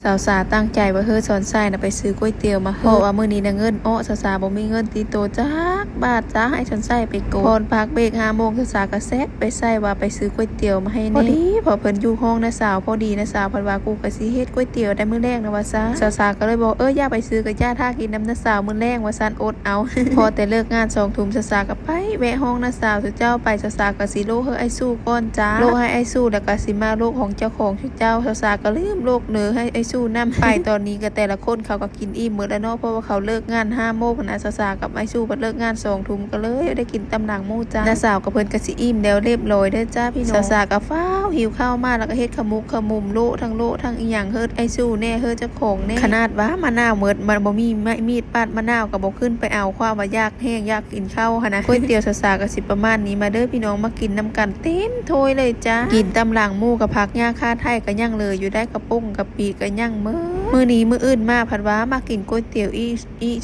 สาวสาตั้งใจว่าเฮ้อสอนไส้นะไปซื้อก๋วยเตี๋ยวมาเพราะว่ามื้อนี้นะเงินสาวสาบ่มีเงินติดตัวจักบาทจ้าให้สอนไส้ไปโกนพรพักเบรก5 โมงสาวสากระแซะไปใส่ว่าไปซื้อก๋วยเตี๋ยวมาให้แน่พอดีพอเพิ่นอยู่ห้องนะสาวพอดีนะสาวเพิ่นว่ากูก็สิเฮ็ดก๋วยเตี๋ยวได้มื้อแรกนะว่าซะสาวสาก็เลยบอกอย่าไปซื้อกับย่าท่ากินน้ำนะสาวมื้อแรกว่าซั่นอดเอา พอแต่เลิกงาน2 ทุ่มสาวสาก็ไปแวะห้องนะสาวสุเจ้าไปสาวสาก็สิโลเฮ้อไอ้สู้ก่อนจ้าโลให้ไอ้สู้แล้วก็สิมาโลกของเจ้าของสุเจ้าสาวสาก็ลืมโลกเหนือให้ไอ้สู้นำไปตอนนี้ก็แต่ละคนเขาก็กินอิ่มหมดแล้วเนาะเพราะว่าเขาเลิกงาน5 โมงนะสาวๆกับไอ้สู้เพิ่นเลิกงาน2 ทุ่มก็เลยได้กินตำหนังหมูจ้าน้าสาวกับเพิ่นก็สิอิ่มแล้วเรียบร้อยเด้อจ้าพี่น้องสาวๆก็ฟ้าวหิวข้าวมาแล้วก็เฮ็ดขมุกขมุมโลทั้งอีหยังเฮ็ดไอ้สู้แน่เฮ็ดเจ้าของแน่ขนาดว่ามะนาวหมดมันบ่มีมีดปาดมะนาวก็บ่ขึ้นไปเอาความว่ายากแห้งอยากกินข้าวหั่นนะก๋วยเตี๋ยวสาวๆก็สิประมาณนี้มาเด้อพี่น้องมากินนํกันเต็มถ้วยเลยจ้ากินตำหลังหมูกับผักหญ้าคาไทยก็ยังเลยอยู่ได้กระปุ้งกะปิก็ยังมื้อนี้มื้ออื่นมาผัดว่ามากินก๋วยเตี๋ยวอี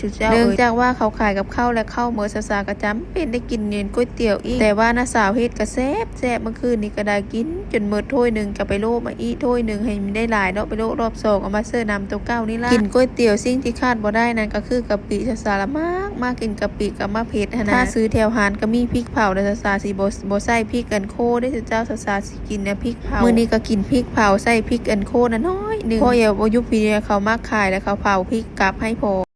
สุดเจ้าเนื่องจากว่าเขาขายกับข้าวและข้าวมื้อสาๆก็จำเป็นได้กินเย็นก๋วยเตี๋ยวอีแต่ว่าน้าสาวเฮ็ดก็แซ่บเมื่อคืนนี้ก็ได้กินจนหมดถ้วยนึงก็ไปโลมาอีกถ้วยนึงให้มันได้หลายเนาะไปโลรอบ2เอามาเสิร์ฟน้ำตัวเก้านี่ล่ะกินก๋วยเตี๋ยวสิ่งที่คาดบ่ได้นั่นก็คือกะปิสาละมากกินกะปิกับมะเผ็ดนะถ้าซื้อแถวหานก็มีพริกเผาแต่สาสิบ่ใส่พริกอันโคได้เจ้าสาสิกินนะพริกเผามื้อนี้ก็กินพริกเผาใส่พริกอันโคน้อยนึงเพราะอย่าบ่ยุบพี่เขามักขายแล้วเขาเผาพริกกลับให้พอ